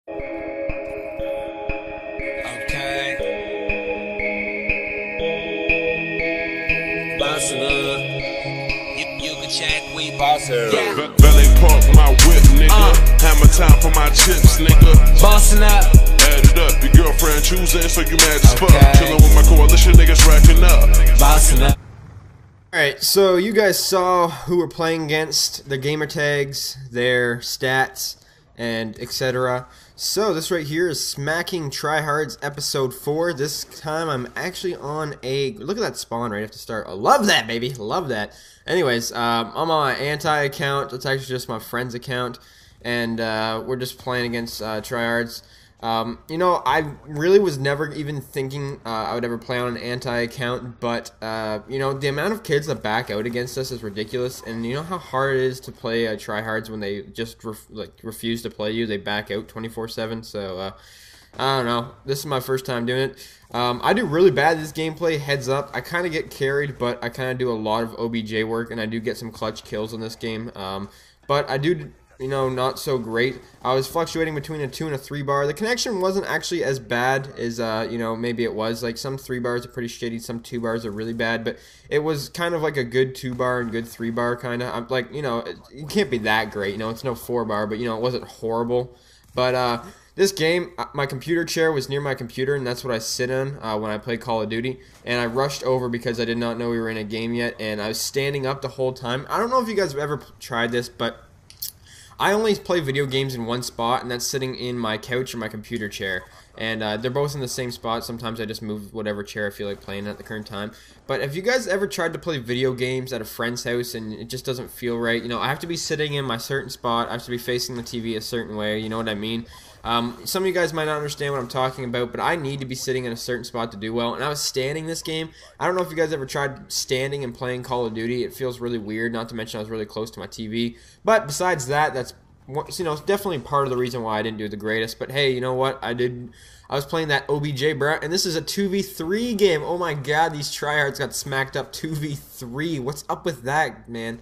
Okay. Bossing up. You can check, we bossing. Yeah. Valet park my whip, nigga. Hammer time for my chips, nigga. Bossing up. Add it up, your girlfriend choosing, so you mad as fuck. Okay. Chillin' with my coalition, niggas racking up. Bossing up. Alright, so you guys saw who we're playing against, their gamer tags, their stats, and etc. So this right here is Smacking Tryhards episode 4. This time I'm actually on a... Look at that spawn right after start. I love that, baby. Love that. Anyways, I'm on my anti account. It's actually just my friend's account. And we're just playing against Tryhards. You know, I really was never even thinking I would ever play on an anti-account, but, you know, the amount of kids that back out against us is ridiculous, and you know how hard it is to play Tryhards when they just refuse to play you, they back out 24/7, so, I don't know, this is my first time doing it. I do really bad at this gameplay, heads up. I kind of get carried, but I kind of do a lot of OBJ work, and I do get some clutch kills in this game, but I do... You know, not so great. I was fluctuating between a 2 and a 3 bar. The connection wasn't actually as bad as, you know, maybe it was. Like, some 3 bars are pretty shitty, some 2 bars are really bad, but it was kind of like a good 2 bar and good 3 bar kind of. Like, you know, it can't be that great. You know, it's no 4 bar, but, you know, it wasn't horrible. But, this game, my computer chair was near my computer, and that's what I sit on when I play Call of Duty. And I rushed over because I did not know we were in a game yet, and I was standing up the whole time. I don't know if you guys have ever tried this, but... I only play video games in one spot, and that's sitting in my couch or my computer chair. And they're both in the same spot. Sometimes I just move whatever chair I feel like playing at the current time. But have you guys ever tried to play video games at a friend's house and it just doesn't feel right? You know, I have to be sitting in my certain spot. I have to be facing the TV a certain way. You know what I mean? Some of you guys might not understand what I'm talking about, but I need to be sitting in a certain spot to do well. And I was standing this game. I don't know if you guys ever tried standing and playing Call of Duty. It feels really weird, not to mention I was really close to my TV. But besides that, that's... You know, it's definitely part of the reason why I didn't do the greatest. But hey, you know what? I was playing that OBJ, bro, and this is a 2v3 game. Oh my god, these tryhards got smacked up 2v3. What's up with that, man?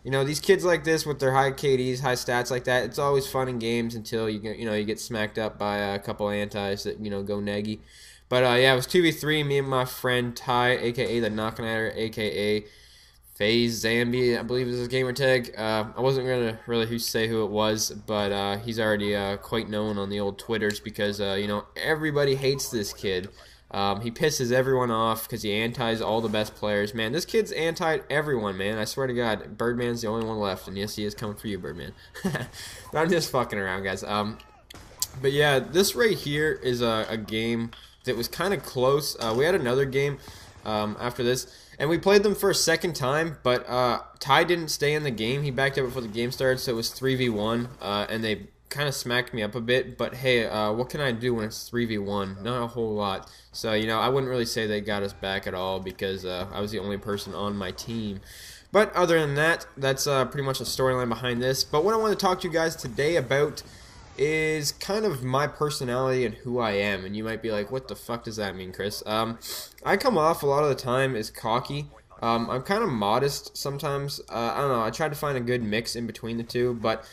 You know, these kids like this with their high KDs, high stats like that, it's always fun in games until you get smacked up by a couple antis that, you know, go neggy. But yeah, it was 2v3. Me and my friend Ty, aka the Knockin' At Her, aka FaZe Zambi, I believe is his gamer tag. I wasn't going to really say who it was, but he's already quite known on the old Twitters because, you know, everybody hates this kid. He pisses everyone off because he antis all the best players. Man, this kid's anti everyone, man. I swear to God, Birdman's the only one left, and yes, he is coming for you, Birdman. I'm just fucking around, guys. But yeah, this right here is a game that was kind of close. We had another game after this. And we played them for a second time, but Ty didn't stay in the game. He backed up before the game started, so it was 3v1, and they kind of smacked me up a bit. But hey, what can I do when it's 3v1? Not a whole lot. So, you know, I wouldn't really say they got us back at all because I was the only person on my team. But other than that, that's pretty much the storyline behind this. But what I want to talk to you guys today about is kind of my personality and who I am. And you might be like, what the fuck does that mean, Chris? I come off a lot of the time as cocky. I'm kind of modest sometimes. I don't know, I try to find a good mix in between the two, but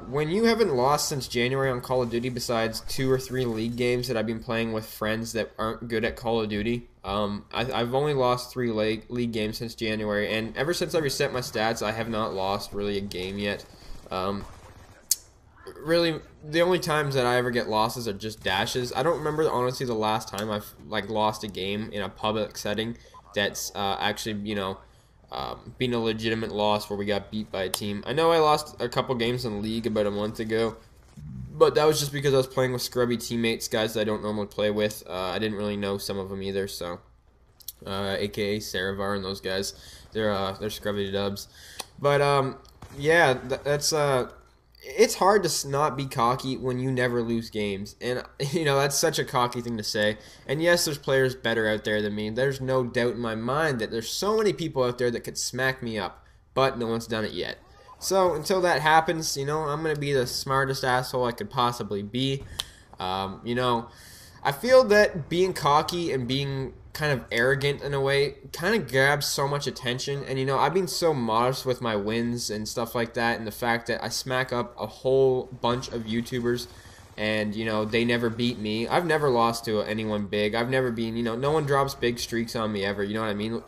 when you haven't lost since January on Call of Duty besides 2 or 3 league games that I've been playing with friends that aren't good at Call of Duty, I've only lost 3 league games since January, and ever since I reset my stats, I have not lost really a game yet. Really, the only times that I ever get losses are just dashes. I don't remember, honestly, the last time I've lost a game in a public setting that's actually, you know, been a legitimate loss where we got beat by a team. I know I lost a couple games in League about a month ago, but that was just because I was playing with scrubby teammates, guys that I don't normally play with. I didn't really know some of them either, so aka Saravar and those guys, they're scrubby dubs. But yeah, that's it's hard to not be cocky when you never lose games, and you know that's such a cocky thing to say. And yes, there's players better out there than me. There's no doubt in my mind that there's so many people out there that could smack me up, but no one's done it yet. So until that happens, you know, I'm gonna be the smartest asshole I could possibly be. You know, I feel that being cocky and being kind of arrogant in a way kind of grabs so much attention, and you know, I've been so modest with my wins and stuff like that, and the fact that I smack up a whole bunch of YouTubers and you know they never beat me. I've never lost to anyone big. I've never been, you know, no one drops big streaks on me ever. You know what I mean?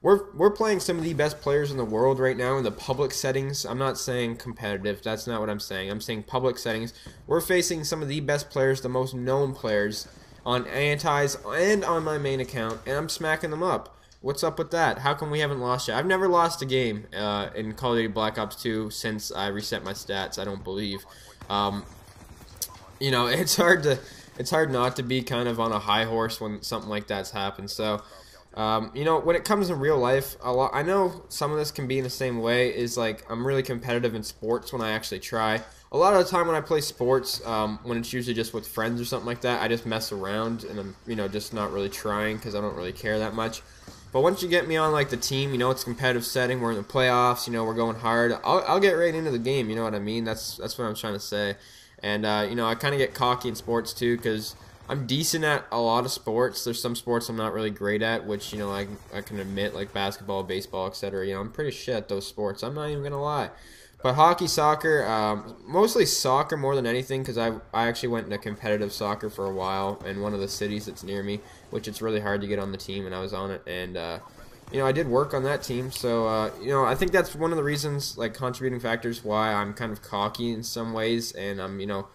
We're playing some of the best players in the world right now in the public settings. I'm not saying competitive. That's not what I'm saying. I'm saying public settings. We're facing some of the best players, the most known players on antis and on my main account, and I'm smacking them up. What's up with that? How come we haven't lost yet? I've never lost a game in Call of Duty Black Ops 2 since I reset my stats, I don't believe. You know, it's hard not to be kind of on a high horse when something like that's happened. So, you know, when it comes to real life, I know some of this can be in the same way, is like I'm really competitive in sports when I actually try. A lot of the time when I play sports, when it's usually just with friends or something like that, I just mess around and I'm, you know, just not really trying because I don't really care that much. But once you get me on like the team, you know, it's a competitive setting, we're in the playoffs, you know, we're going hard, I'll get right into the game, you know what I mean? That's what I'm trying to say. And, you know, I kind of get cocky in sports too because I'm decent at a lot of sports. There's some sports I'm not really great at, which, you know, I can admit, like basketball, baseball, etc. You know, I'm pretty shit at those sports. I'm not even going to lie. But hockey, soccer, mostly soccer more than anything because I actually went into competitive soccer for a while in one of the cities that's near me, which it's really hard to get on the team, and I was on it. And, you know, I did work on that team. So, you know, I think that's one of the reasons, like, contributing factors why I'm kind of cocky in some ways. And I'm, you know,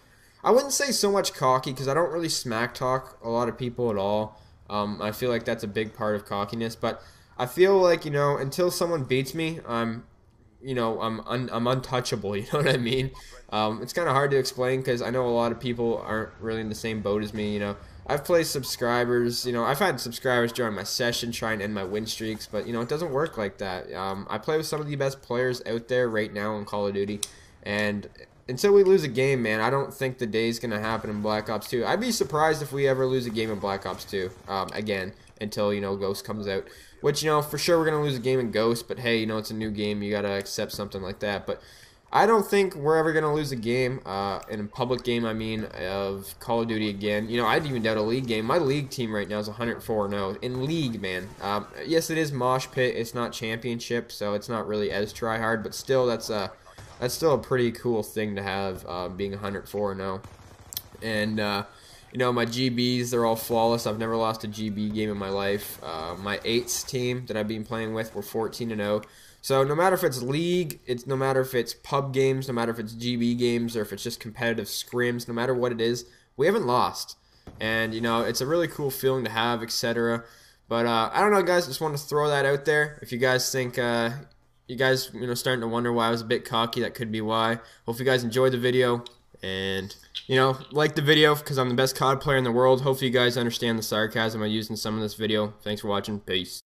I wouldn't say so much cocky because I don't really smack talk a lot of people at all. I feel like that's a big part of cockiness. But I feel like, you know, until someone beats me, I'm untouchable, you know what I mean? It's kind of hard to explain because I know a lot of people aren't really in the same boat as me, you know. I've played subscribers, you know, I've had subscribers during my session trying to end my win streaks, but, you know, it doesn't work like that. I play with some of the best players out there right now in Call of Duty, and until we lose a game, man, I don't think the day's going to happen in Black Ops 2. I'd be surprised if we ever lose a game in Black Ops 2, again, until, you know, Ghost comes out. Which, you know, for sure we're going to lose a game in Ghost, but hey, you know, it's a new game, you got to accept something like that. But I don't think we're ever going to lose a game, in a public game, I mean, of Call of Duty again. You know, I'd even doubt a league game. My league team right now is 104-0. In league, man. Yes, it is Mosh Pit, it's not Championship, so it's not really as tryhard, but still, that's still a pretty cool thing to have, being 104-0. And, you know, my GBs, they're all flawless. I've never lost a GB game in my life. My 8s team that I've been playing with, we're 14-0. So no matter if it's league, no matter if it's pub games, no matter if it's GB games, or if it's just competitive scrims, no matter what it is, we haven't lost. And, you know, it's a really cool feeling to have, etc. But, I don't know, guys. Just want to throw that out there. If you guys think, you guys, you know, starting to wonder why I was a bit cocky, that could be why. Hope you guys enjoyed the video. And, you know, like the video because I'm the best COD player in the world. Hopefully you guys understand the sarcasm I used in some of this video. Thanks for watching. Peace.